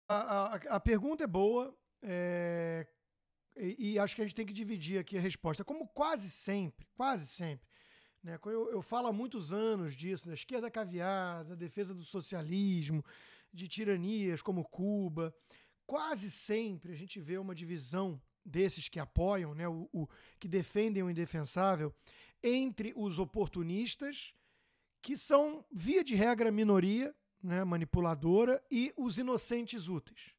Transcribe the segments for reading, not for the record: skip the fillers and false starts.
A pergunta é boa, e acho que a gente tem que dividir aqui a resposta. Como quase sempre, né? Eu falo há muitos anos disso, da esquerda caviar, da defesa do socialismo, de tiranias como Cuba. Quase sempre a gente vê uma divisão desses que apoiam, né, que defendem o indefensável, entre os oportunistas, que são, via de regra, minoria, né, manipuladora, e os inocentes úteis.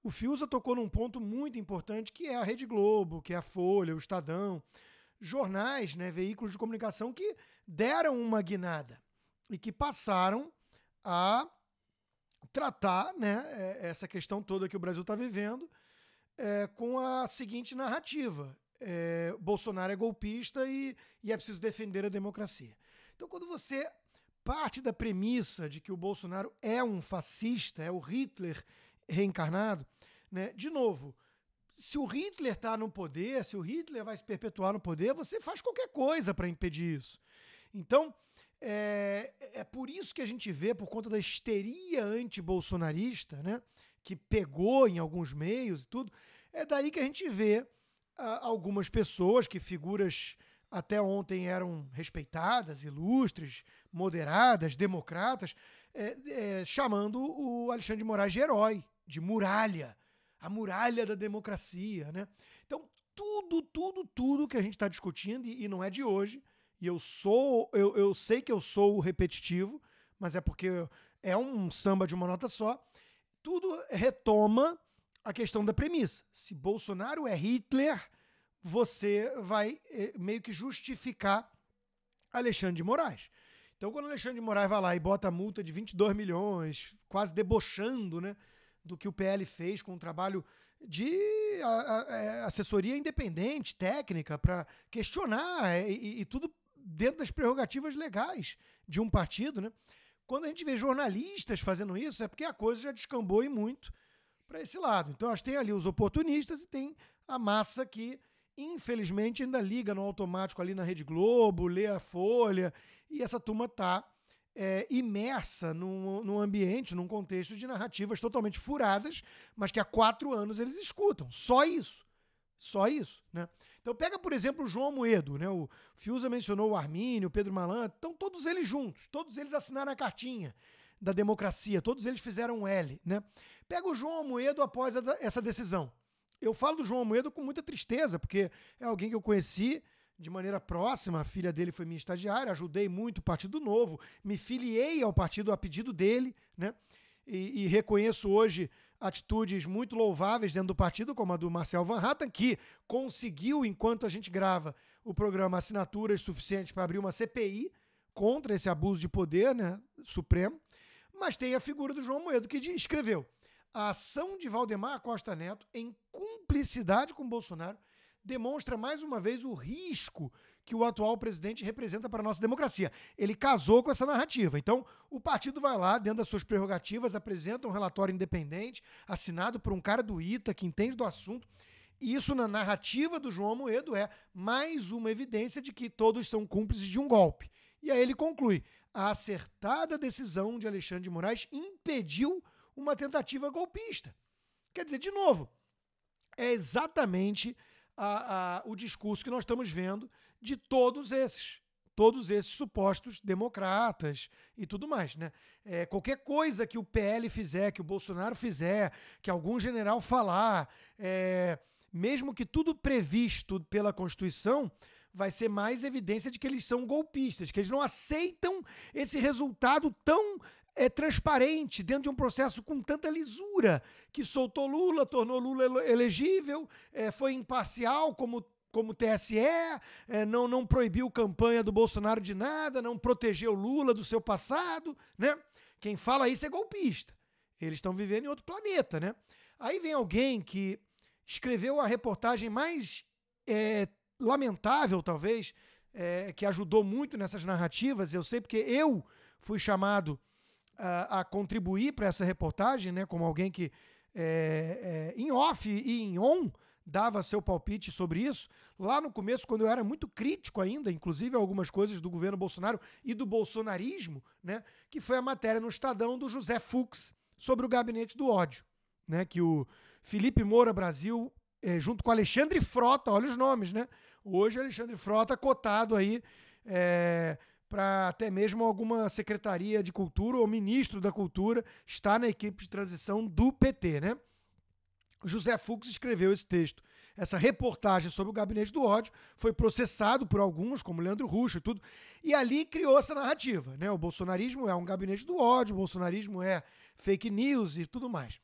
O Fiuza tocou num ponto muito importante, que é a Rede Globo, que é a Folha, o Estadão, jornais, né, veículos de comunicação que deram uma guinada e que passaram a tratar, né, essa questão toda que o Brasil está vivendo com a seguinte narrativa: Bolsonaro é golpista e é preciso defender a democracia. Então, quando você parte da premissa de que o Bolsonaro é um fascista, é o Hitler reencarnado, né? De novo, se o Hitler está no poder, se o Hitler vai se perpetuar no poder, você faz qualquer coisa para impedir isso. Então, é por isso que a gente vê, por conta da histeria anti-bolsonarista, né, que pegou em alguns meios e tudo, é daí que a gente vê algumas pessoas, que figuras até ontem eram respeitadas, ilustres, moderadas, democratas, chamando o Alexandre de Moraes de herói, de muralha, a muralha da democracia, né? Então, tudo que a gente está discutindo, e não é de hoje, e eu sei que eu sou repetitivo, mas é porque é um samba de uma nota só, tudo retoma a questão da premissa. Se Bolsonaro é Hitler, você vai meio que justificar Alexandre de Moraes. Então, quando Alexandre de Moraes vai lá e bota a multa de 22 milhões, quase debochando, né, do que o PL fez com um trabalho de assessoria independente, técnica, para questionar e tudo dentro das prerrogativas legais de um partido, né? Quando a gente vê jornalistas fazendo isso, é porque a coisa já descambou e muito para esse lado. Então, acho que tem ali os oportunistas e tem a massa que, infelizmente, ainda liga no automático ali na Rede Globo, lê a Folha, e essa turma está imersa num ambiente, num contexto de narrativas totalmente furadas, mas que há 4 anos eles escutam. Só isso. Só isso, né? Então pega, por exemplo, o João Amoedo, né? O Fiuza mencionou o Armínio, o Pedro Malan, estão todos eles juntos, todos eles assinaram a cartinha da democracia, todos eles fizeram um L, né? Pega o João Amoedo após essa decisão. Eu falo do João Amoedo com muita tristeza, porque é alguém que eu conheci de maneira próxima, a filha dele foi minha estagiária, ajudei muito o Partido Novo, me filiei ao partido a pedido dele, né? E reconheço hoje atitudes muito louváveis dentro do partido, como a do Marcel Van Hatten, que conseguiu, enquanto a gente grava o programa, assinaturas suficientes para abrir uma CPI contra esse abuso de poder, né, supremo. Mas tem a figura do João Amoedo, que escreveu: a ação de Valdemar Costa Neto, em cumplicidade com Bolsonaro, demonstra mais uma vez o risco que o atual presidente representa para a nossa democracia. Ele casou com essa narrativa. Então, o partido vai lá, dentro das suas prerrogativas, apresenta um relatório independente, assinado por um cara do ITA, que entende do assunto. E isso, na narrativa do João Amoedo, é mais uma evidência de que todos são cúmplices de um golpe. E aí ele conclui: a acertada decisão de Alexandre de Moraes impediu uma tentativa golpista. Quer dizer, de novo, é exatamente o discurso que nós estamos vendo de todos esses supostos democratas e tudo mais, né? Qualquer coisa que o PL fizer, que o Bolsonaro fizer, que algum general falar, mesmo que tudo previsto pela Constituição, vai ser mais evidência de que eles são golpistas, que eles não aceitam esse resultado tão transparente dentro de um processo com tanta lisura, que soltou Lula, tornou Lula elegível, foi imparcial como TSE, não proibiu campanha do Bolsonaro de nada, não protegeu Lula do seu passado, né? Quem fala isso é golpista. Eles estão vivendo em outro planeta, né? Aí vem alguém que escreveu a reportagem mais lamentável, talvez, que ajudou muito nessas narrativas. Eu sei porque eu fui chamado a contribuir para essa reportagem, né, como alguém que em off e em on dava seu palpite sobre isso, lá no começo, quando eu era muito crítico ainda, inclusive algumas coisas do governo Bolsonaro e do bolsonarismo, né, que foi a matéria no Estadão do José Fux sobre o gabinete do ódio. né, que o Felipe Moura Brasil, junto com Alexandre Frota, olha os nomes, né? Hoje Alexandre Frota cotado aí para até mesmo alguma secretaria de cultura ou ministro da cultura, está na equipe de transição do PT, né? José Fux escreveu esse texto. Essa reportagem sobre o gabinete do ódio foi processado por alguns, como Leandro Russo e tudo, e ali criou essa narrativa, né? O bolsonarismo é um gabinete do ódio, o bolsonarismo é fake news e tudo mais.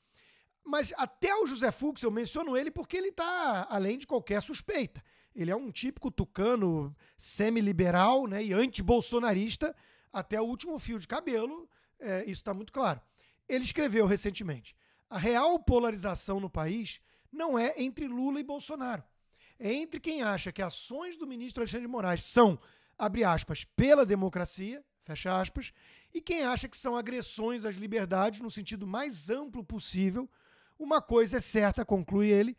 Mas até o José Fux, eu menciono ele porque ele está além de qualquer suspeita. Ele é um típico tucano semi-liberal, né, e anti-bolsonarista até o último fio de cabelo, isso está muito claro. Ele escreveu recentemente: a real polarização no país não é entre Lula e Bolsonaro. É entre quem acha que ações do ministro Alexandre de Moraes são, abre aspas, pela democracia, fecha aspas, e quem acha que são agressões às liberdades no sentido mais amplo possível. Uma coisa é certa, conclui ele: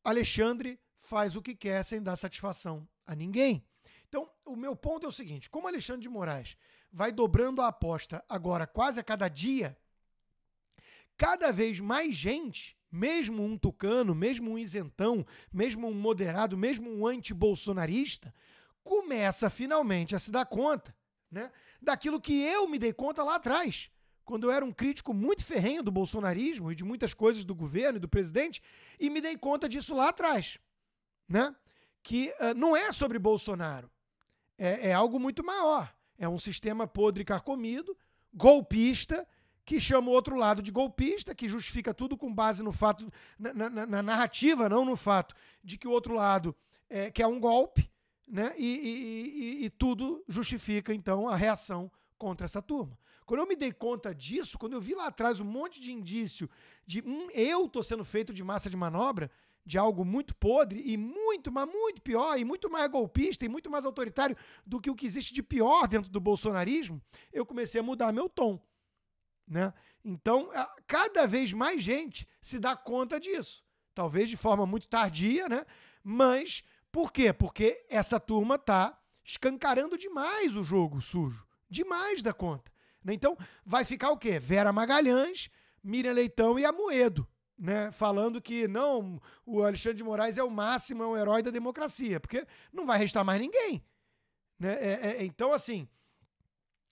Alexandre faz o que quer sem dar satisfação a ninguém. Então, o meu ponto é o seguinte: como Alexandre de Moraes vai dobrando a aposta agora quase a cada dia, cada vez mais gente, mesmo um tucano, mesmo um isentão, mesmo um moderado, mesmo um anti-bolsonarista, começa finalmente a se dar conta, né, daquilo que eu me dei conta lá atrás, quando eu era um crítico muito ferrenho do bolsonarismo e de muitas coisas do governo e do presidente, e me dei conta disso lá atrás, né? Que não é sobre Bolsonaro, é algo muito maior. É um sistema podre e carcomido, golpista, que chama o outro lado de golpista, que justifica tudo com base no fato, na narrativa, não no fato de que o outro lado quer um golpe, né? E tudo justifica, então, a reação contra essa turma. Quando eu me dei conta disso, quando eu vi lá atrás um monte de indício de eu tô sendo feito de massa de manobra, de algo muito podre e muito, mas muito pior, e muito mais golpista e muito mais autoritário do que o que existe de pior dentro do bolsonarismo, eu comecei a mudar meu tom, né? Então, cada vez mais gente se dá conta disso. Talvez de forma muito tardia, né? Mas por quê? Porque essa turma tá escancarando demais o jogo sujo. Demais da conta. Então, vai ficar o quê? Vera Magalhães, Miriam Leitão e Amoedo, né? Falando que não, o Alexandre de Moraes é o máximo, é um herói da democracia, porque não vai restar mais ninguém, né? Então, assim,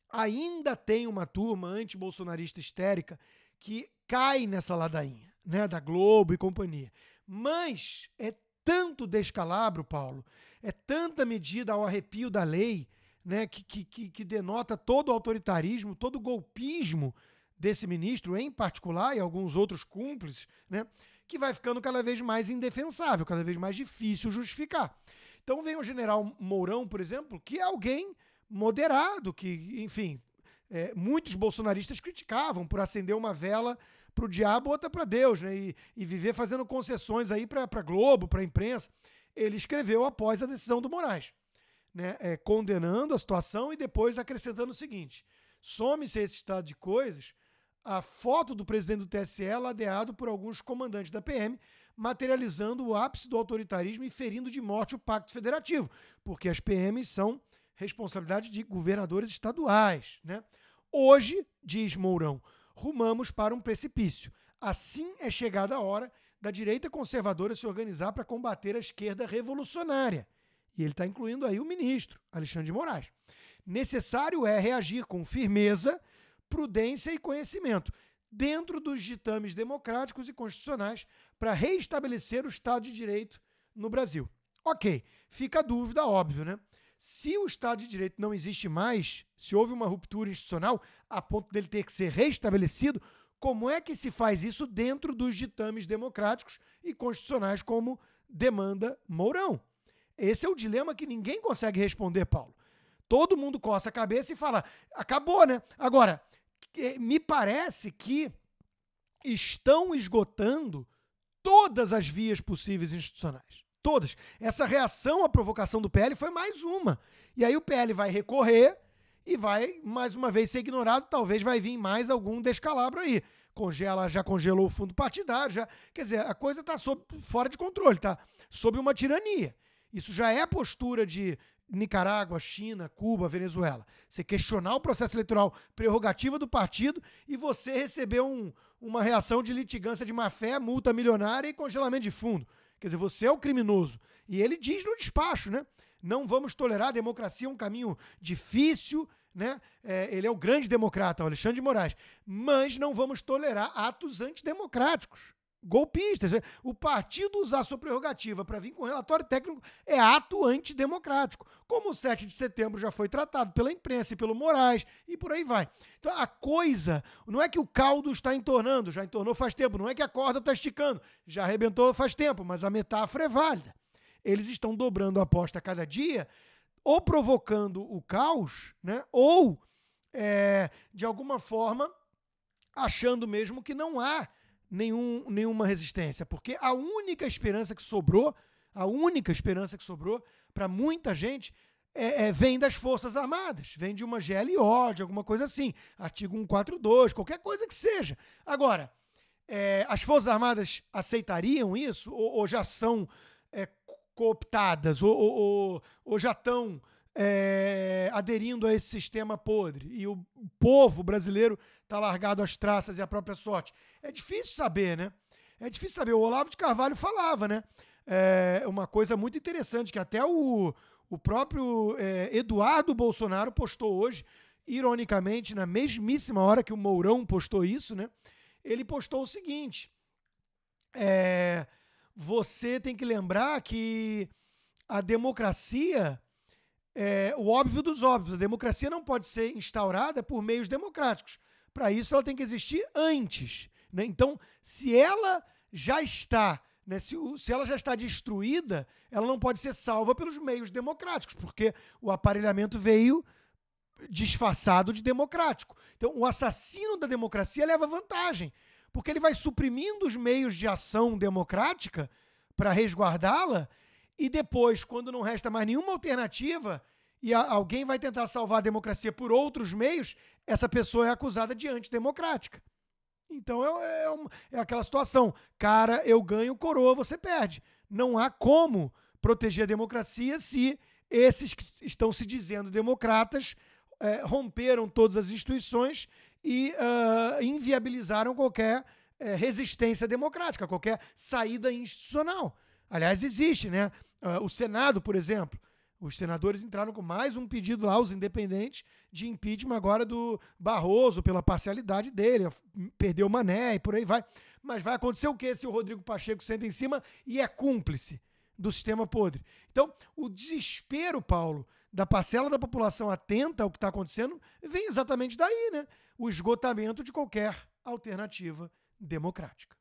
ainda tem uma turma anti-bolsonarista histérica que cai nessa ladainha, né? Da Globo e companhia. Mas é tanto descalabro, Paulo, é tanta medida ao arrepio da lei, né, que denota todo o autoritarismo, todo o golpismo desse ministro, em particular, e alguns outros cúmplices, né, que vai ficando cada vez mais indefensável, cada vez mais difícil justificar. Então vem o general Mourão, por exemplo, que é alguém moderado, que, enfim, muitos bolsonaristas criticavam por acender uma vela para o diabo, outra para Deus, né, e viver fazendo concessões aí para a Globo, para a imprensa. Ele escreveu após a decisão do Moraes, né, condenando a situação e depois acrescentando o seguinte: some-se a esse estado de coisas a foto do presidente do TSE ladeado por alguns comandantes da PM, materializando o ápice do autoritarismo e ferindo de morte o Pacto Federativo, porque as PMs são responsabilidade de governadores estaduais, né? Hoje, diz Mourão, rumamos para um precipício. Assim é chegada a hora da direita conservadora se organizar para combater a esquerda revolucionária. E ele está incluindo aí o ministro, Alexandre de Moraes. Necessário é reagir com firmeza, prudência e conhecimento, dentro dos ditames democráticos e constitucionais, para reestabelecer o Estado de Direito no Brasil. Ok, fica a dúvida, óbvio, né? Se o Estado de Direito não existe mais, se houve uma ruptura institucional a ponto dele ter que ser reestabelecido, como é que se faz isso dentro dos ditames democráticos e constitucionais, como demanda Mourão? Esse é o dilema que ninguém consegue responder, Paulo. Todo mundo coça a cabeça e fala, acabou, né? Agora, me parece que estão esgotando todas as vias possíveis institucionais. Todas. Essa reação à provocação do PL foi mais uma. E aí o PL vai recorrer e vai, mais uma vez, ser ignorado. Talvez vai vir mais algum descalabro aí. Já congelou o fundo partidário. Quer dizer, a coisa está fora de controle, está sob uma tirania. Isso já é a postura de Nicarágua, China, Cuba, Venezuela. Você questionar o processo eleitoral, prerrogativa do partido, e você receber uma reação de litigância de má-fé, multa milionária e congelamento de fundo. Quer dizer, você é o criminoso. E ele diz no despacho, né? Não vamos tolerar, a democracia é um caminho difícil, né? Ele é o grande democrata, o Alexandre de Moraes. Mas não vamos tolerar atos antidemocráticos, golpistas. O partido usar sua prerrogativa para vir com relatório técnico é ato antidemocrático. Como o 7 de setembro já foi tratado pela imprensa e pelo Moraes, e por aí vai. Então a coisa, não é que o caldo está entornando, já entornou faz tempo, não é que a corda está esticando, já arrebentou faz tempo, mas a metáfora é válida. Eles estão dobrando a aposta a cada dia, ou provocando o caos, né? Ou, de alguma forma, achando mesmo que não há nenhuma resistência. Porque a única esperança que sobrou para muita gente vem das Forças Armadas, vem de uma GLO, de alguma coisa assim, artigo 142, qualquer coisa que seja. Agora, as Forças Armadas aceitariam isso ou já são cooptadas ou já estão aderindo a esse sistema podre e o povo brasileiro está largado às traças e à própria sorte? É difícil saber, né? É difícil saber. O Olavo de Carvalho falava, né? Uma coisa muito interessante que até o próprio Eduardo Bolsonaro postou hoje, ironicamente, na mesmíssima hora que o Mourão postou isso, né? Ele postou o seguinte: você tem que lembrar que a democracia o óbvio dos óbvios. A democracia não pode ser instaurada por meios democráticos. Para isso, ela tem que existir antes, né? Então, se ela já está, né, se ela já está destruída, ela não pode ser salva pelos meios democráticos, porque o aparelhamento veio disfarçado de democrático. Então, o assassino da democracia leva vantagem, porque ele vai suprimindo os meios de ação democrática para resguardá-la, e depois, quando não resta mais nenhuma alternativa e alguém vai tentar salvar a democracia por outros meios, essa pessoa é acusada de antidemocrática. Então é aquela situação: cara, eu ganho, coroa, você perde. Não há como proteger a democracia se esses que estão se dizendo democratas romperam todas as instituições e inviabilizaram qualquer resistência democrática, qualquer saída institucional. Aliás, existe, né? O Senado, por exemplo, os senadores entraram com mais um pedido lá, os independentes, de impeachment agora do Barroso, pela parcialidade dele, perdeu o Mané e por aí vai. Mas vai acontecer o quê se o Rodrigo Pacheco senta em cima e é cúmplice do sistema podre? Então, o desespero, Paulo, da parcela da população atenta ao que está acontecendo, vem exatamente daí, né? O esgotamento de qualquer alternativa democrática.